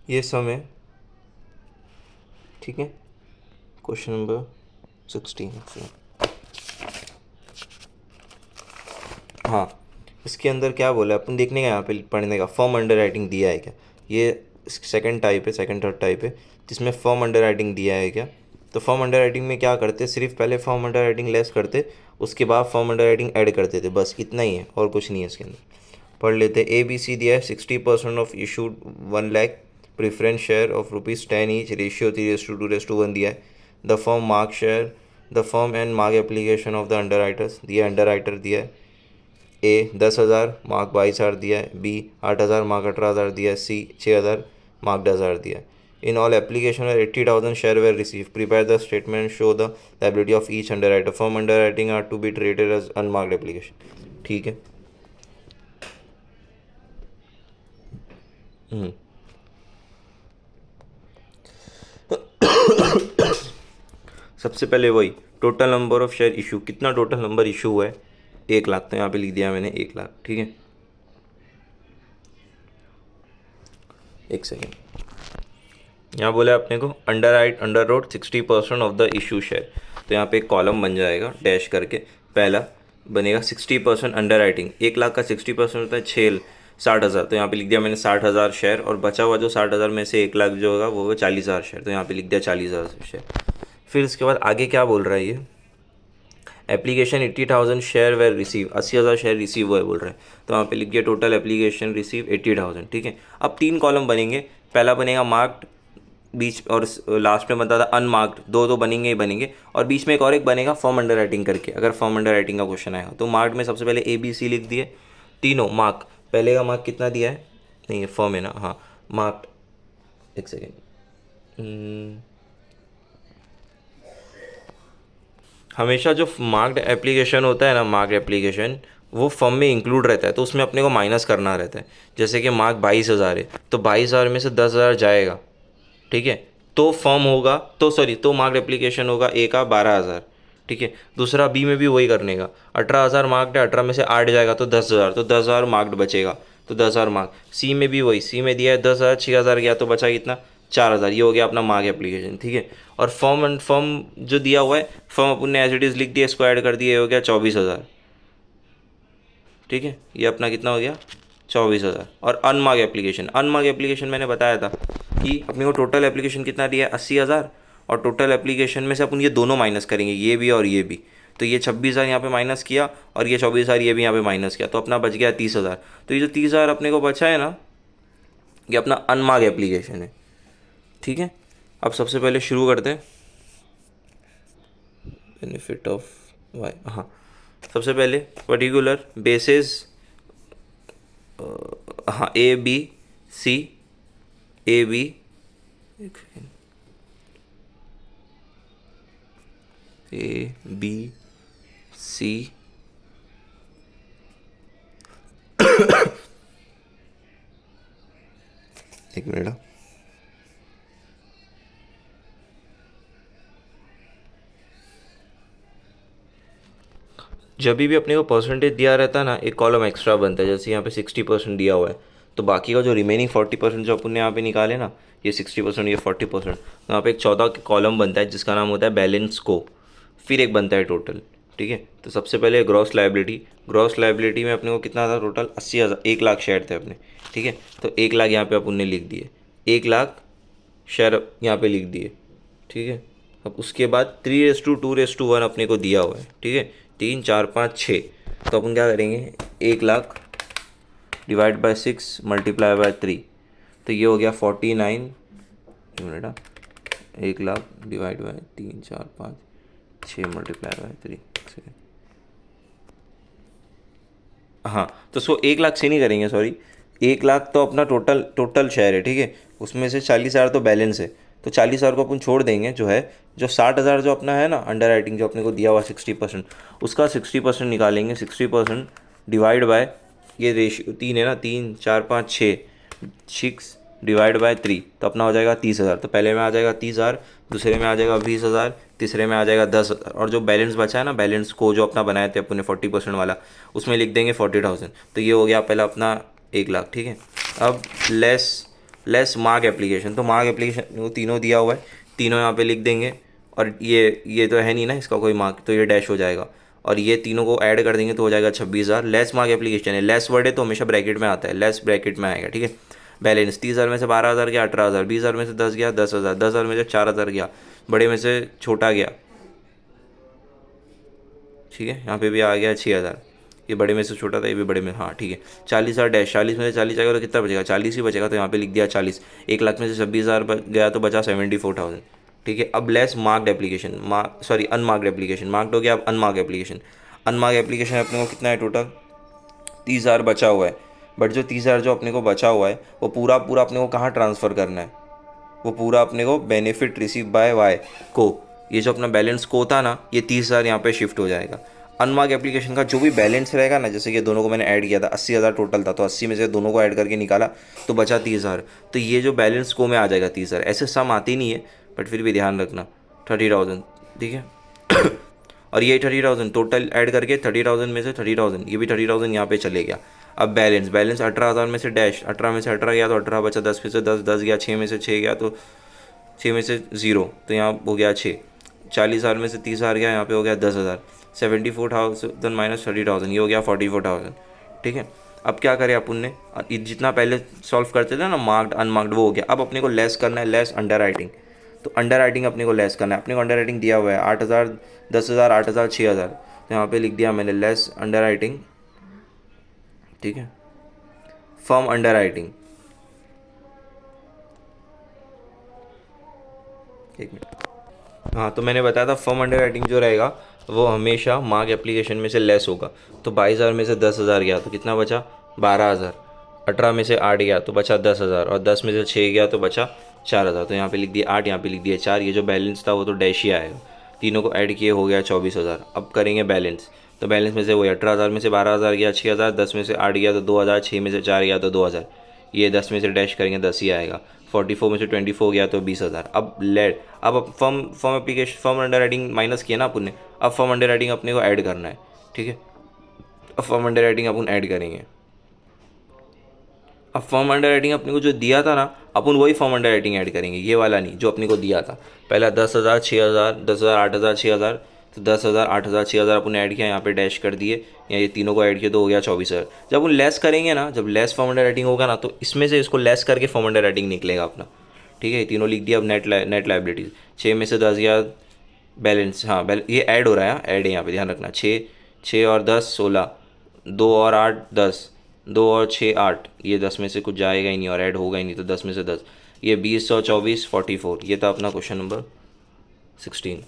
ये सम है, ठीक है। Question number 16। हाँ, इसके अंदर क्या बोला अपन देखने का, यहाँ पे पढ़ने का फॉर्म अंडर राइटिंग दिया है क्या। ये सेकंड टाइप है, सेकंड थर्ड टाइप है जिसमें फॉर्म अंडर राइटिंग दिया है क्या। तो फॉर्म अंडर राइटिंग में क्या करते, सिर्फ पहले फॉर्म अंडर राइटिंग लेस करते, उसके बाद फॉर्म अंडर राइटिंग ऐड करते थे, बस इतना ही है और कुछ नहीं है इसके अंदर। पढ़ लेते। ए बी सी दिया है, 60% of issued 1 lakh preference share of ₹10 each, ratio 3:2:1 दिया है। The form mark share, the form and mark application of the under writers दिया है, अंडर राइटर दिया है। ए 10,000 मार्क 22,000 दिया है, बी 8,000 मार्क 18,000 दिया है, सी 6,000 मार्क 10,000 दिया है। In all application 80,000 share were receive, prepare the statement, show the liability of each underwriter, form underwriting are to be treated as unmarked application. ठीक है। सबसे पहले वही total number of share issue, कितना total number issue हुआ है, 1 लाख, तो यहाँ पे लिख दिया मैंने 1 लाख। ठीक है, एक सेकेंड। यहाँ बोला अपने को under road 60% of the issue share, तो यहाँ पे एक कॉलम बन जाएगा डैश करके। पहला बनेगा 60% अंडर राइटिंग, 1 लाख का 60% होता है 60,000, तो यहाँ पे लिख दिया मैंने 60,000 शेयर, और बचा हुआ जो 60,000 में से 1 लाख जो होगा वो होगा 40,000 शेयर, तो यहाँ पे लिख दिया 40,000 शेयर। फिर इसके बाद आगे क्या बोल रहा है ये, application 80,000 share were receive, 80,000 share receive हुआ है बोल रहे हैं, तो वहाँ पे लिख दिया टोटल एप्लीकेशन रिसीव 80,000। ठीक है, अब 3 कॉलम बनेंगे, पहला बनेगा मार्क्ड, बीच और लास्ट में बनता था अनमार्क्ड, दो दो बनेंगे ही बनेंगे, और बीच में एक बनेगा फॉर्म अंडर राइटिंग करके, अगर फॉर्म अंडर राइटिंग का क्वेश्चन आएगा तो मार्क्ड में सबसे पहले ए बी सी लिख दिए, तीनों मार्क, पहले का मार्क कितना दिया है, नहीं ये फॉर्म है ना, हाँ मार्क्ड, एक सेकेंड, हमेशा जो मार्क्ड एप्लीकेशन होता है ना, मार्क्ड एप्लीकेशन वो फॉर्म में इंक्लूड रहता है, तो उसमें अपने को माइनस करना रहता है। जैसे कि मार्क 22,000 है, तो 22,000 में से 10,000 जाएगा, ठीक है, तो फॉर्म होगा, तो सॉरी, तो मार्क्ड एप्लीकेशन होगा ए का 12,000। ठीक है, दूसरा बी में भी वही करने का, 18,000 मार्क्ड है, 18 में से 8 जाएगा तो 10,000, तो 10,000 मार्क्ड बचेगा, तो 10,000 मार्क। सी में भी वही, सी में दिया है 10,000, 6,000 गया तो बचा कितना, 4,000, ये हो गया अपना मार्क एप्लीकेशन। ठीक है, और फॉर्म एंड फॉर्म जो दिया हुआ है, फॉर्म अपन ने एज इट इज़ लिख दिया, इसको ऐड कर दिया, हो गया 24,000। ठीक है, ये अपना कितना हो गया, 24,000। और अनमार्क एप्लीकेशन, अनमार्क एप्लीकेशन मैंने बताया था कि अपने को टोटल एप्लीकेशन कितना दिया है, 80,000, और टोटल एप्लीकेशन में से अपन ये दोनों माइनस करेंगे, ये भी और ये भी, तो ये 26,000 यहाँ पे माइनस किया, और ये 24,000 ये भी यहाँ पे माइनस किया, तो अपना बच गया 30,000। तो ये जो 30,000 अपने को बचा है ना, ये अपना अनमार्क एप्लीकेशन है। ठीक है, अब सबसे पहले शुरू करते हैं, बेनिफिट ऑफ वाई, हाँ, सबसे पहले पर्टिकुलर बेसिस, हाँ A B C, A B, A B C, एक मिनट, जब भी अपने को परसेंटेज दिया रहता है ना, एक कॉलम एक्स्ट्रा बनता है, जैसे यहाँ पे 60% दिया हुआ है, तो बाकी का जो रिमेनिंग 40% जो अपन ने यहाँ पे निकाले ना, ये 60%, ये 40%, तो यहाँ पे एक 14 कॉलम बनता है जिसका नाम होता है बैलेंस को, फिर एक बनता है टोटल। ठीक है, तो सबसे पहले ग्रॉस लाइबिलिटी, ग्रॉस लाइबिलिटी में अपने को कितना था टोटल, 80,000, 1 लाख शेयर थे अपने। ठीक है, तो 1 लाख यहाँ पे अपन ने लिख दिए, 1 लाख शेयर यहाँ पे लिख दिए। ठीक है, अब उसके बाद 3:2:1 अपने को दिया हुआ है। ठीक है, 3 4 5 6, तो अपन क्या करेंगे, 1 lakh divide by 6 multiply by 3, तो ये हो गया 49 minute, 1 lakh divide by 3 4 5 6 multiply by 3। हाँ, तो उसको 1 लाख से नहीं करेंगे, सॉरी, 1 लाख तो अपना टोटल शेयर है। ठीक है, उसमें से 40,000 तो बैलेंस है, तो 40,000 को अपन छोड़ देंगे, जो है जो 60,000 जो अपना है ना अंडर राइटिंग जो अपने को दिया हुआ 60%, उसका 60% निकालेंगे, 60% डिवाइड बाय, ये रेशियो 3 है ना, 3 4 5 6, 6 डिवाइड बाय 3, तो अपना हो जाएगा 30,000, तो पहले में आ जाएगा 30,000, दूसरे में आ जाएगा 20,000, तीसरे में आ जाएगा 10,000, और जो बैलेंस बचा है ना, बैलेंस को जो अपना बनाए थे अपन ने 40% वाला, उसमें लिख देंगे 40,000, तो ये हो गया पहला अपना 1 लाख। ठीक है, अब लेस लेस मार्क एप्लीकेशन। तो मार्क एप्लीकेशन वो तीनों दिया हुआ है, तीनों यहाँ पे लिख देंगे। और ये तो है नहीं ना इसका कोई मार्क, तो ये डैश हो जाएगा। और ये तीनों को ऐड कर देंगे तो हो जाएगा 26,000। लेस मार्क एप्लीकेशन है, लेस वर्ड है तो हमेशा ब्रैकेट में आता है, लेस ब्रैकेट में आएगा, ठीक है। बैलेंस 30,000 में से 12,000 गया 18,000, 20,000 में से 10 गया 10,000, 10,000 में से 4,000 गया, बड़े में से छोटा गया, ठीक है। यहाँ पे भी आ गया 6,000, ये बड़े में से छोटा था, ये भी बड़े में, हाँ ठीक है। 40,000 डैश, 40 में से 40 जाएगा तो कितना बचेगा, 40 ही बचेगा, तो यहाँ पे लिख दिया 40। 1,00,000 में से 26,000 गया तो बचा 74,000, ठीक है। अब less marked application, sorry unmarked application, marked हो गया, अब अनमार्क्ड एप्लीकेशन। अनमार्क्ड एप्लीकेशन अपने को कितना है टोटल, 30,000 बचा हुआ है। बट जो 30,000 जो अपने को बचा हुआ है वो पूरा पूरा अपने को कहाँ ट्रांसफ़र करना है, वो पूरा अपने को बेनिफिट रिसीव बाय वाई को, ये जो अपना बैलेंस को था ना, ये 30,000 यहाँ पे शिफ्ट हो जाएगा। अनमार्क एप्लीकेशन का जो भी बैलेंस रहेगा ना, जैसे कि दोनों को मैंने ऐड किया था, 80,000 टोटल था, तो 80 में से दोनों को ऐड करके निकाला तो बचा 30,000, तो ये जो बैलेंस को में आ जाएगा 30,000। ऐसे सम आती नहीं है बट फिर भी ध्यान रखना 30,000, ठीक है। और ये 30,000 टोटल ऐड करके 30,000 में से 30,000, ये भी 30,000 यहाँ पे चले गया। अब बैलेंस 18,000 में से डैश, 18 में से 18 गया तो 18 बचा, 10 में से 10 गया, 6 में से 6 गया तो 6 में से 0, तो यहाँ हो गया 6। 40,000 में से 30,000 गया, यहाँ पे हो गया 10,000। 74,000 माइनस 30,000, ये हो गया 44,000, ठीक है। अब क्या करें अपन ने, जितना पहले सॉल्व करते थे ना मार्क्ड अनमार्क्ड वो हो गया। अब अपने को लेस करना है, लेस अंडर राइटिंग। तो अंडर राइटिंग अपने को लेस करना है, अपने को अंडर राइटिंग दिया हुआ है 8,000, 10,000, 8,000, 6,000, तो यहाँ पे लिख दिया मैंने लेस अंडर राइटिंग, ठीक है। फर्म अंडर राइटिंग, एक मिनट, हाँ तो मैंने बताया था फर्म अंडर राइटिंग जो रहेगा वो हमेशा मार्क एप्लीकेशन में से लेस होगा। तो 22,000 में से 10,000 गया तो कितना बचा 12,000, 18 में से 8 गया तो बचा 10,000, और 10 में से 6 गया तो बचा 4,000। तो यहाँ पे लिख दिया 8, यहाँ पे लिख दिया 4, ये जो बैलेंस था वो तो डैश ही आएगा, तीनों को ऐड किए हो गया 24,000। अब करेंगे बैलेंस, तो बैलेंस में से वही 18,000 में से 12,000 गया 6,000, 10 में से 8 गया तो 2,000, 6 में से 4 गया तो 2,000, ये 10 में से डैश करेंगे 10 ही आएगा। 44 में से 24 गया तो 20,000। अब लेट, अब firm application firm under writing minus किया ना अपन ने, अब फर्म अंडर राइटिंग अपने को ऐड करना है, ठीक है। अब फर्म अंडर राइटिंग अपन ऐड करेंगे। अब फर्म अंडर राइटिंग अपने को जो दिया था ना, अपन वही फर्म अंडर राइटिंग ऐड करेंगे, ये वाला नहीं जो अपने को दिया था पहला 10,000, 6,000, 10,000, 8,000, 6,000। तो 10,000, 8,000, 6,000 अपन ऐड किया, यहाँ पे डैश कर दिए, या ये तीनों को ऐड किया तो हो गया 24,000। जब अपन लेस करेंगे ना, जब लेस फर्म अंडर राइटिंग होगा ना, तो इसमें से इसको लेस करके फर्म अंडर राइटिंग निकलेगा अपना, ठीक है। ये तीनों लिख दिया। अब नेट लाइबिलिटीज़ 6 में से 10 गया, बैलेंस, हाँ ये ऐड हो रहा है, ऐड है यहाँ पे ध्यान रखना। 6 और 10 16, 2 और 8 10, 2 और 6 8, ये 10 में से कुछ जाएगा ही नहीं और ऐड होगा ही नहीं, तो 10 में से 10, ये 20 और 24 44। ये था अपना क्वेश्चन नंबर 16।